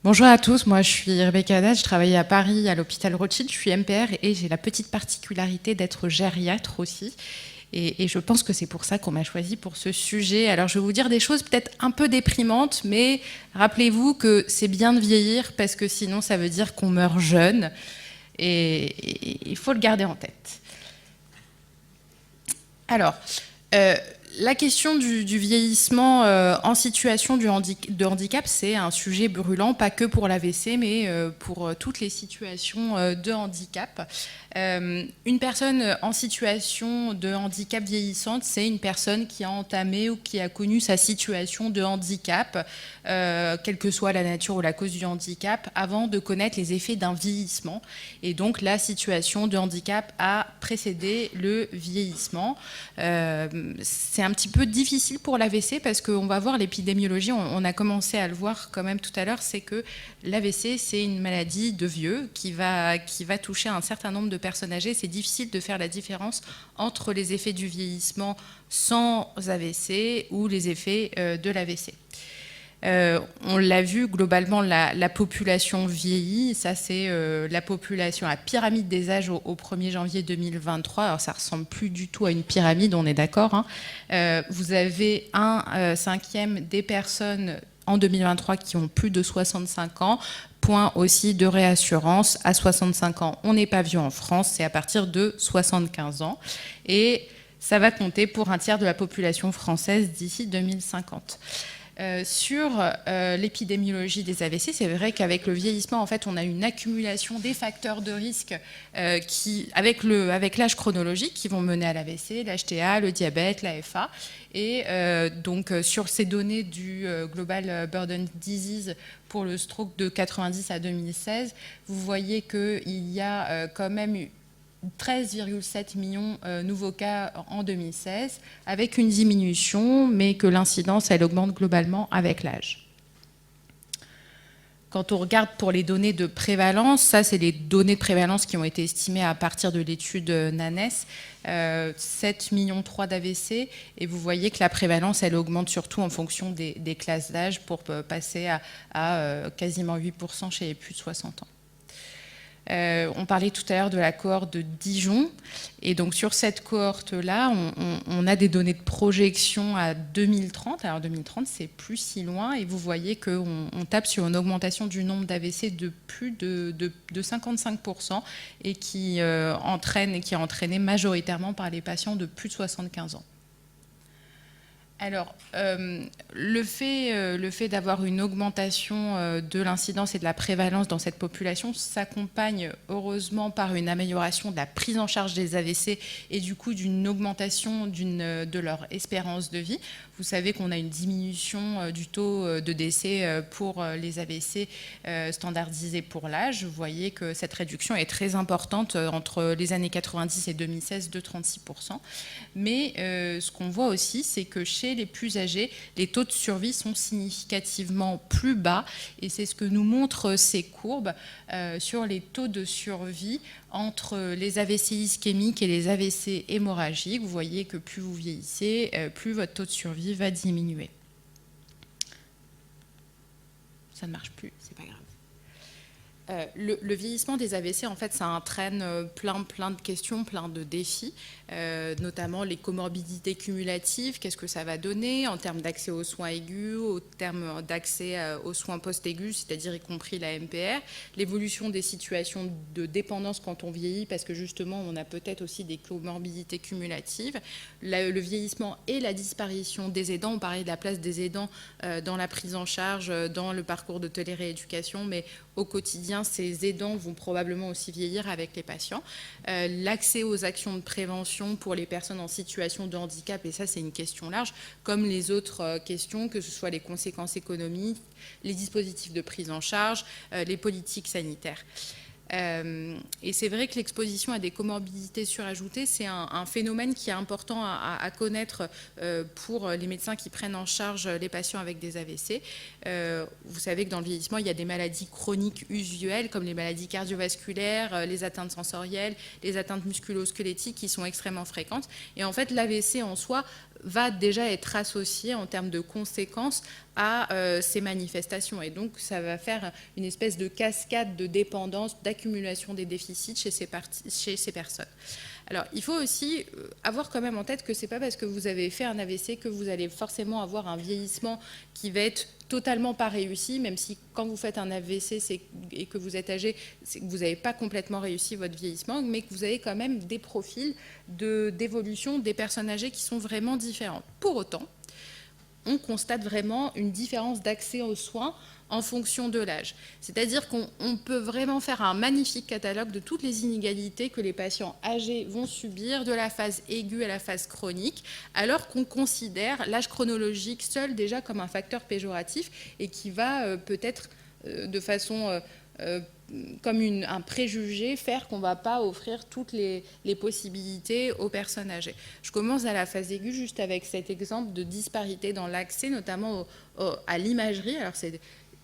Bonjour à tous, moi je suis Rebecca Haddad, je travaille à Paris à l'hôpital Rothschild, je suis MPR et j'ai la petite particularité d'être gériatre aussi. Et je pense que c'est pour ça qu'on m'a choisi pour ce sujet. Alors je vais vous dire des choses peut-être un peu déprimantes, mais rappelez-vous que c'est bien de vieillir parce que sinon ça veut dire qu'on meurt jeune et il faut le garder en tête. Alors, la question du vieillissement en situation de handicap, c'est un sujet brûlant, pas que pour l'AVC, mais pour toutes les situations de handicap. Une personne en situation de handicap vieillissante, c'est une personne qui a entamé ou qui a connu sa situation de handicap, quelle que soit la nature ou la cause du handicap, avant de connaître les effets d'un vieillissement. Et donc, la situation de handicap a précédé le vieillissement. C'est un petit peu difficile pour l'AVC parce qu'on va voir l'épidémiologie, on a commencé à le voir quand même tout à l'heure, c'est que l'AVC, c'est une maladie de vieux qui va toucher un certain nombre de personnes âgées. C'est difficile de faire la différence entre les effets du vieillissement sans AVC ou les effets de l'AVC. On l'a vu, globalement, la population vieillit. Ça, c'est la population, la pyramide des âges au 1er janvier 2023. Alors, ça ressemble plus du tout à une pyramide, on est d'accord, hein. Vous avez un cinquième des personnes en 2023 qui ont plus de 65 ans. Point aussi de réassurance, à 65 ans, on n'est pas vieux en France, c'est à partir de 75 ans. Et ça va compter pour un tiers de la population française d'ici 2050. Sur l'épidémiologie des AVC, c'est vrai qu'avec le vieillissement, en fait, on a une accumulation des facteurs de risque avec l'âge chronologique, qui vont mener à l'AVC, l'HTA, le diabète, l'AFA. Et donc, sur ces données du Global Burden Disease pour le stroke de 90 à 2016, vous voyez qu'il y a quand même eu 13,7 millions nouveaux cas en 2016, avec une diminution, mais que l'incidence, elle augmente globalement avec l'âge. Quand on regarde pour les données de prévalence, ça, c'est les données de prévalence qui ont été estimées à partir de l'étude NANES, 7,3 millions d'AVC, et vous voyez que la prévalence, elle augmente surtout en fonction des classes d'âge pour passer à quasiment 8% chez les plus de 60 ans. On parlait tout à l'heure de la cohorte de Dijon, et donc sur cette cohorte-là, on a des données de projection à 2030. Alors 2030, c'est plus si loin, et vous voyez qu'on tape sur une augmentation du nombre d'AVC de plus de 55%, et qui est entraînée majoritairement par les patients de plus de 75 ans. Alors, le fait d'avoir une augmentation de l'incidence et de la prévalence dans cette population s'accompagne heureusement par une amélioration de la prise en charge des AVC et du coup d'une augmentation de leur espérance de vie. Vous savez qu'on a une diminution du taux de décès pour les AVC standardisés pour l'âge. Vous voyez que cette réduction est très importante entre les années 90 et 2016 de 36%. Mais ce qu'on voit aussi, c'est que chez les plus âgés, les taux de survie sont significativement plus bas, et c'est ce que nous montrent ces courbes sur les taux de survie entre les AVC ischémiques et les AVC hémorragiques. Vous voyez que plus vous vieillissez, plus votre taux de survie va diminuer. Ça ne marche plus, c'est pas grave. Le vieillissement des AVC, en fait, ça entraîne plein de questions, plein de défis, notamment les comorbidités cumulatives. Qu'est-ce que ça va donner en termes d'accès aux soins aigus, en termes d'accès aux soins post-aigus, c'est-à-dire y compris la MPR, l'évolution des situations de dépendance quand on vieillit, parce que justement, on a peut-être aussi des comorbidités cumulatives, le vieillissement et la disparition des aidants. On parlait de la place des aidants dans la prise en charge, dans le parcours de télérééducation, mais au quotidien, ces aidants vont probablement aussi vieillir avec les patients. L'accès aux actions de prévention pour les personnes en situation de handicap, et ça c'est une question large, comme les autres questions, que ce soit les conséquences économiques, les dispositifs de prise en charge, les politiques sanitaires. Et c'est vrai que l'exposition à des comorbidités surajoutées, c'est un phénomène qui est important à connaître pour les médecins qui prennent en charge les patients avec des AVC. Vous savez que dans le vieillissement, il y a des maladies chroniques usuelles, comme les maladies cardiovasculaires, les atteintes sensorielles, les atteintes musculo-squelettiques qui sont extrêmement fréquentes. Et en fait, l'AVC en soi va déjà être associé en termes de conséquences à ces manifestations. Et donc, ça va faire une espèce de cascade de dépendance, d'accumulation des déficits chez ces personnes. Alors, il faut aussi avoir quand même en tête que ce n'est pas parce que vous avez fait un AVC que vous allez forcément avoir un vieillissement qui va être totalement pas réussi, même si quand vous faites un AVC et que vous êtes âgé, c'est que vous n'avez pas complètement réussi votre vieillissement, mais que vous avez quand même des profils d'évolution des personnes âgées qui sont vraiment différentes. Pour autant, on constate vraiment une différence d'accès aux soins en fonction de l'âge. C'est-à-dire qu'on peut vraiment faire un magnifique catalogue de toutes les inégalités que les patients âgés vont subir de la phase aiguë à la phase chronique, alors qu'on considère l'âge chronologique seul déjà comme un facteur péjoratif et qui va peut-être de façon comme un préjugé, faire qu'on ne va pas offrir toutes les possibilités aux personnes âgées. Je commence à la phase aiguë juste avec cet exemple de disparité dans l'accès, notamment à l'imagerie. Alors,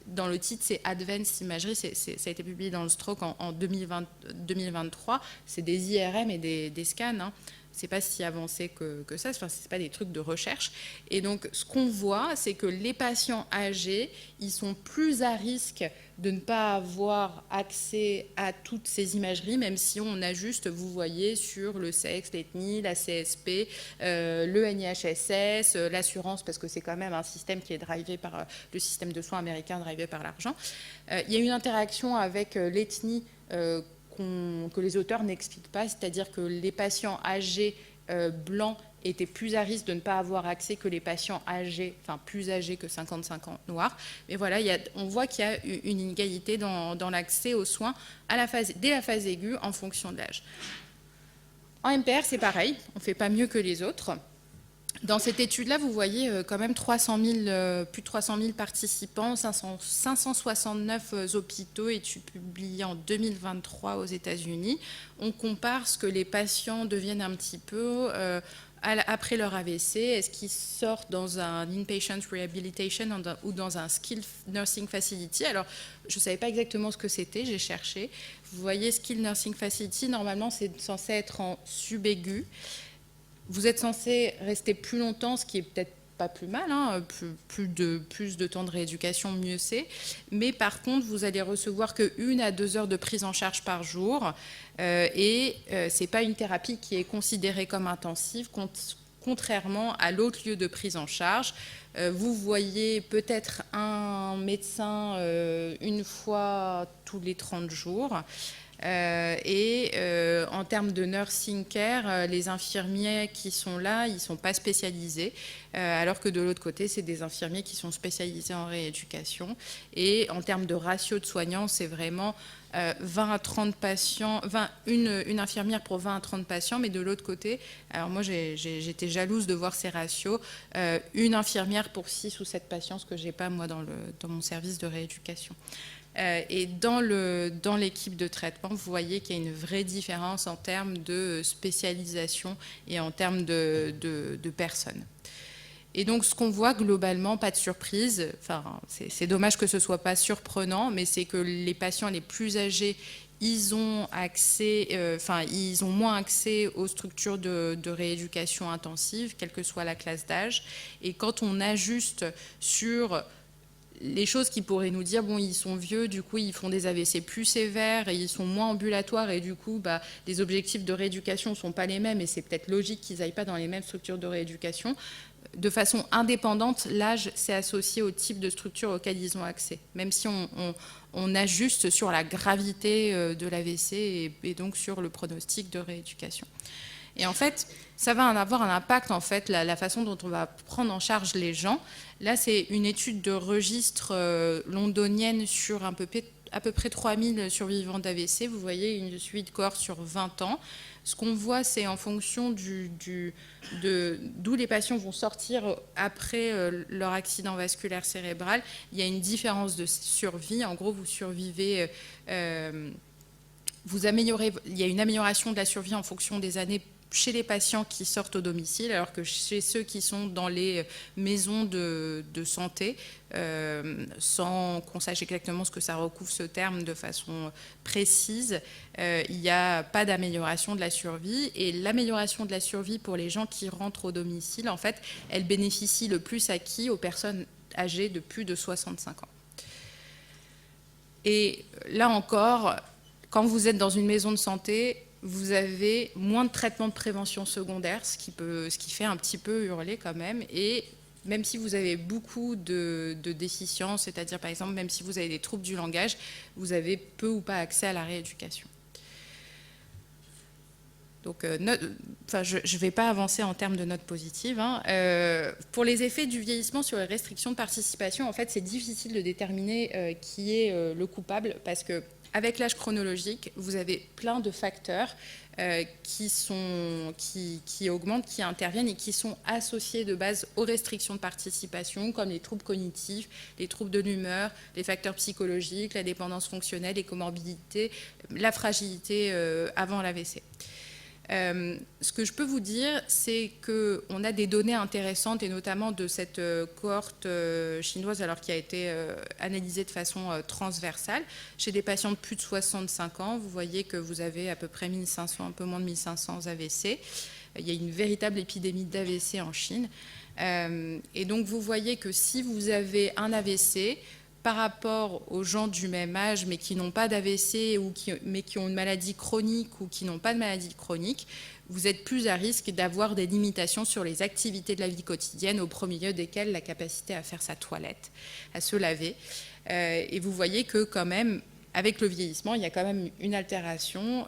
dans le titre, c'est Advanced Imagery, ça a été publié dans le Stroke en 2023. C'est des IRM et des scans. Hein. C'est pas si avancé que ça, enfin, c'est pas des trucs de recherche. Et donc, ce qu'on voit, c'est que les patients âgés, ils sont plus à risque de ne pas avoir accès à toutes ces imageries, même si on ajuste, vous voyez, sur le sexe, l'ethnie, la CSP, le NIHSS, l'assurance, parce que c'est quand même un système qui est drivé par le système de soins américain, drivé par l'argent. Il y a une interaction avec l'ethnie que les auteurs n'expliquent pas, c'est-à-dire que les patients âgés blancs étaient plus à risque de ne pas avoir accès que les patients âgés, enfin plus âgés que 55 ans noirs. Mais voilà, on voit qu'il y a une inégalité dans l'accès aux soins dès la phase aiguë en fonction de l'âge. En MPR, c'est pareil, on ne fait pas mieux que les autres. Dans cette étude-là, vous voyez quand même plus de 300 000 participants, 569 hôpitaux, études publiées en 2023 aux États-Unis. On compare ce que les patients deviennent un petit peu après leur AVC. Est-ce qu'ils sortent dans un inpatient rehabilitation ou dans un skilled nursing facility? Alors, je ne savais pas exactement ce que c'était, j'ai cherché. Vous voyez, skilled nursing facility, normalement, c'est censé être en subaigu. Vous êtes censé rester plus longtemps, ce qui est peut-être pas plus mal, hein, plus de temps de rééducation, mieux c'est. Mais par contre, vous allez recevoir que 1 à 2 heures de prise en charge par jour. Ce n'est pas une thérapie qui est considérée comme intensive, contrairement à l'autre lieu de prise en charge. Vous voyez peut-être un médecin une fois tous les 30 jours. En termes de nursing care, les infirmiers qui sont là, ils ne sont pas spécialisés, alors que de l'autre côté, c'est des infirmiers qui sont spécialisés en rééducation. Et en termes de ratio de soignants, c'est vraiment 20 à 30 patients, une infirmière pour 20 à 30 patients, mais de l'autre côté, alors moi j'étais jalouse de voir ces ratios, une infirmière pour 6 ou 7 patients, ce que je n'ai pas moi dans mon service de rééducation. Et dans l'équipe de traitement, vous voyez qu'il y a une vraie différence en termes de spécialisation et en termes de personnes. Et donc, ce qu'on voit globalement, pas de surprise, enfin, c'est dommage que ce ne soit pas surprenant, mais c'est que les patients les plus âgés, ils ont moins accès aux structures de rééducation intensive, quelle que soit la classe d'âge. Et quand on ajuste sur les choses qui pourraient nous dire, bon, ils sont vieux, du coup, ils font des AVC plus sévères et ils sont moins ambulatoires et du coup, les objectifs de rééducation ne sont pas les mêmes et c'est peut-être logique qu'ils n'aillent pas dans les mêmes structures de rééducation. De façon indépendante, l'âge s'est associé au type de structure auquel ils ont accès, même si on ajuste sur la gravité de l'AVC et donc sur le pronostic de rééducation. Et en fait, ça va avoir un impact, en fait, la façon dont on va prendre en charge les gens. Là, c'est une étude de registre londonienne sur à peu près 3000 survivants d'AVC. Vous voyez une suite de cohorte sur 20 ans. Ce qu'on voit, c'est en fonction d'où les patients vont sortir après leur accident vasculaire cérébral, il y a une différence de survie. En gros, vous survivez... il y a une amélioration de la survie en fonction des années chez les patients qui sortent au domicile, alors que chez ceux qui sont dans les maisons de santé, sans qu'on sache exactement ce que ça recouvre ce terme de façon précise, il n'y a pas d'amélioration de la survie. Et l'amélioration de la survie pour les gens qui rentrent au domicile, en fait, elle bénéficie le plus à qui? Aux personnes âgées de plus de 65 ans. Et là encore, quand vous êtes dans une maison de santé, vous avez moins de traitements de prévention secondaire, ce qui fait un petit peu hurler quand même. Et même si vous avez beaucoup de déficiences, c'est-à-dire par exemple, même si vous avez des troubles du langage, vous avez peu ou pas accès à la rééducation. Donc, je ne vais pas avancer en termes de notes positives. Pour les effets du vieillissement sur les restrictions de participation, en fait, c'est difficile de déterminer qui est le coupable, parce que avec l'âge chronologique, vous avez plein de facteurs qui augmentent, qui interviennent et qui sont associés de base aux restrictions de participation, comme les troubles cognitifs, les troubles de l'humeur, les facteurs psychologiques, la dépendance fonctionnelle, les comorbidités, la fragilité avant l'AVC. Ce que je peux vous dire, c'est qu'on a des données intéressantes, et notamment de cette cohorte chinoise, alors qui a été analysée de façon transversale. Chez des patients de plus de 65 ans, vous voyez que vous avez à peu près 1500, un peu moins de 1500 AVC. Il y a une véritable épidémie d'AVC en Chine. Et donc, vous voyez que si vous avez un AVC, par rapport aux gens du même âge, mais qui n'ont pas d'AVC, mais qui ont une maladie chronique ou qui n'ont pas de maladie chronique, vous êtes plus à risque d'avoir des limitations sur les activités de la vie quotidienne, au premier lieu desquelles la capacité à faire sa toilette, à se laver. Et vous voyez que quand même, avec le vieillissement, il y a quand même une altération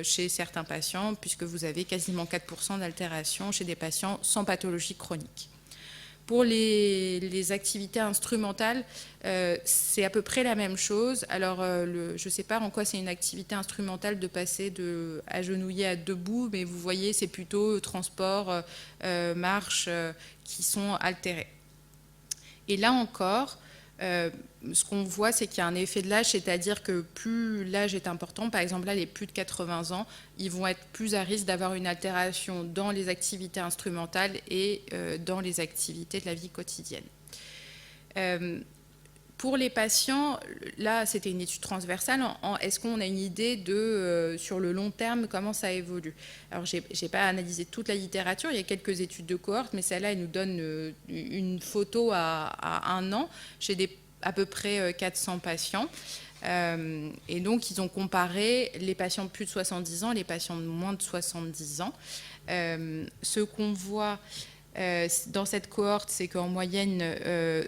chez certains patients, puisque vous avez quasiment 4% d'altération chez des patients sans pathologie chronique. Pour les activités instrumentales, c'est à peu près la même chose. Alors, je ne sais pas en quoi c'est une activité instrumentale de passer de agenouillé à debout, mais vous voyez, c'est plutôt transport, marche, qui sont altérés. Et là encore, ce qu'on voit, c'est qu'il y a un effet de l'âge, c'est-à-dire que plus l'âge est important, par exemple là, les plus de 80 ans, ils vont être plus à risque d'avoir une altération dans les activités instrumentales et dans les activités de la vie quotidienne. Pour les patients, là, c'était une étude transversale. Est-ce qu'on a une idée de, sur le long terme, comment ça évolue? Alors, je n'ai pas analysé toute la littérature. Il y a quelques études de cohorte, mais celle-là, elle nous donne une photo à 1 an chez à peu près 400 patients. Et donc, ils ont comparé les patients de plus de 70 ans et les patients de moins de 70 ans. Ce qu'on voit dans cette cohorte, c'est qu'en moyenne,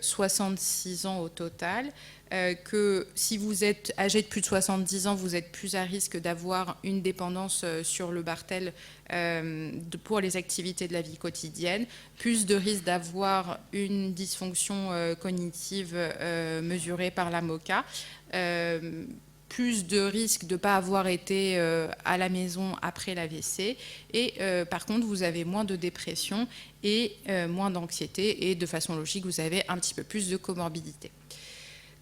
66 ans au total, que si vous êtes âgé de plus de 70 ans, vous êtes plus à risque d'avoir une dépendance sur le Barthel pour les activités de la vie quotidienne, plus de risque d'avoir une dysfonction cognitive mesurée par la MoCA, plus de risque de ne pas avoir été à la maison après l'AVC. Et par contre, vous avez moins de dépression et moins d'anxiété. Et de façon logique, vous avez un petit peu plus de comorbidité.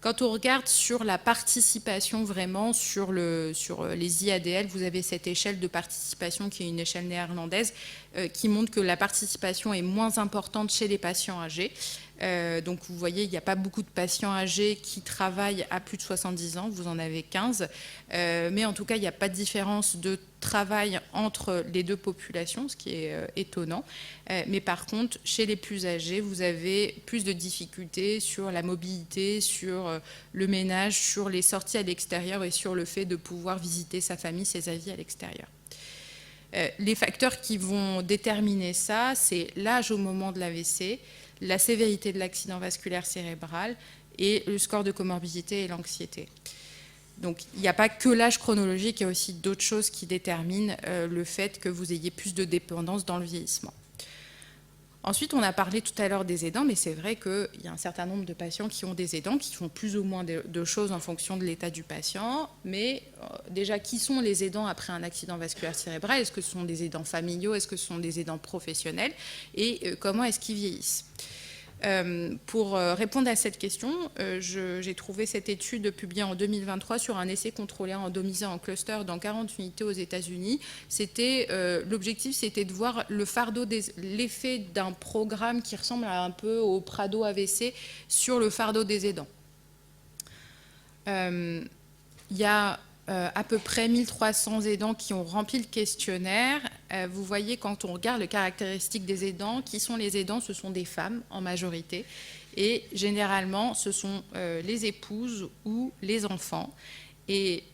Quand on regarde sur la participation vraiment, sur les IADL, vous avez cette échelle de participation qui est une échelle néerlandaise qui montre que la participation est moins importante chez les patients âgés. Donc vous voyez, il n'y a pas beaucoup de patients âgés qui travaillent à plus de 70 ans, vous en avez 15, mais en tout cas il n'y a pas de différence de travail entre les deux populations, ce qui est étonnant. Mais par contre, chez les plus âgés, vous avez plus de difficultés sur la mobilité, sur le ménage, sur les sorties à l'extérieur et sur le fait de pouvoir visiter sa famille, ses amis à l'extérieur. Les facteurs qui vont déterminer ça, c'est l'âge au moment de l'AVC, la sévérité de l'accident vasculaire cérébral et le score de comorbidité et l'anxiété. Donc, il n'y a pas que l'âge chronologique, il y a aussi d'autres choses qui déterminent le fait que vous ayez plus de dépendance dans le vieillissement. Ensuite, on a parlé tout à l'heure des aidants, mais c'est vrai qu'il y a un certain nombre de patients qui ont des aidants, qui font plus ou moins de choses en fonction de l'état du patient. Mais déjà, qui sont les aidants après un accident vasculaire cérébral? Est-ce que ce sont des aidants familiaux? Est-ce que ce sont des aidants professionnels? Et comment est-ce qu'ils vieillissent? Pour répondre à cette question, j'ai trouvé cette étude publiée en 2023 sur un essai contrôlé randomisé en cluster dans 40 unités aux États-Unis. L'objectif, c'était de voir l'effet d'un programme qui ressemble un peu au Prado AVC sur le fardeau des aidants. Il y a à peu près 1300 aidants qui ont rempli le questionnaire. Vous voyez, quand on regarde les caractéristiques des aidants, qui sont les aidants? Ce sont des femmes en majorité. Et généralement, ce sont les épouses ou les enfants. Et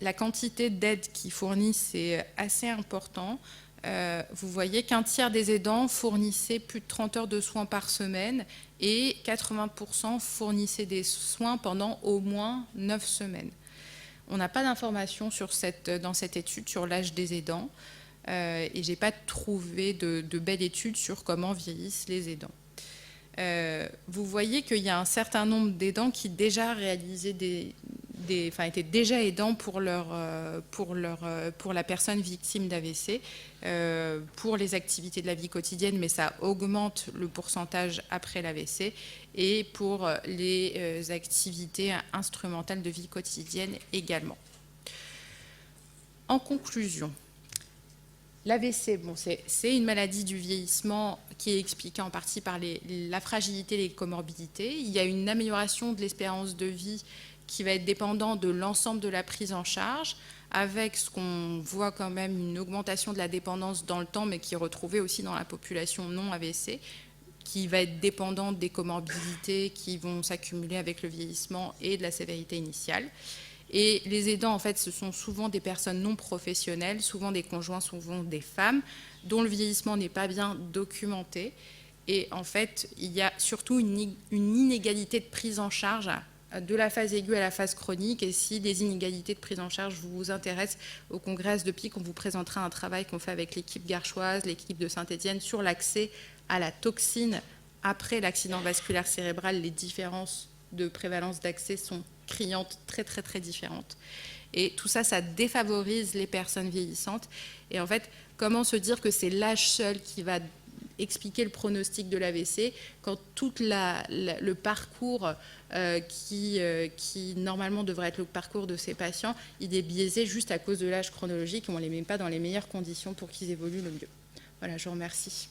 la quantité d'aide qu'ils fournissent est assez important. Vous voyez qu'un tiers des aidants fournissaient plus de 30 heures de soins par semaine et 80% fournissaient des soins pendant au moins 9 semaines. On n'a pas d'informations dans cette étude sur l'âge des aidants et je n'ai pas trouvé de belle étude sur comment vieillissent les aidants. Vous voyez qu'il y a un certain nombre d'aidants qui déjà réalisaient étaient déjà aidants pour la personne victime d'AVC, pour les activités de la vie quotidienne, mais ça augmente le pourcentage après l'AVC, et pour les activités instrumentales de vie quotidienne également. En conclusion, l'AVC, c'est une maladie du vieillissement qui est expliquée en partie par la fragilité et les comorbidités. Il y a une amélioration de l'espérance de vie qui va être dépendant de l'ensemble de la prise en charge, avec ce qu'on voit quand même une augmentation de la dépendance dans le temps, mais qui est retrouvée aussi dans la population non AVC, qui va être dépendante des comorbidités qui vont s'accumuler avec le vieillissement et de la sévérité initiale. Et les aidants, en fait, ce sont souvent des personnes non professionnelles, souvent des conjoints, souvent des femmes, dont le vieillissement n'est pas bien documenté. Et en fait, il y a surtout une inégalité de prise en charge de la phase aiguë à la phase chronique. Et si les inégalités de prise en charge vous intéressent, au congrès de PIC, on vous présentera un travail qu'on fait avec l'équipe garchoise, l'équipe de Saint-Étienne, sur l'accès à la toxine après l'accident vasculaire cérébral. Les différences de prévalence d'accès sont criantes, très très très différentes. Et tout ça, ça défavorise les personnes vieillissantes. Et en fait, comment se dire que c'est l'âge seul qui va expliquer le pronostic de l'AVC quand tout le parcours qui normalement devrait être le parcours de ces patients, il est biaisé juste à cause de l'âge chronologique et on ne les met pas dans les meilleures conditions pour qu'ils évoluent le mieux. Voilà, je vous remercie.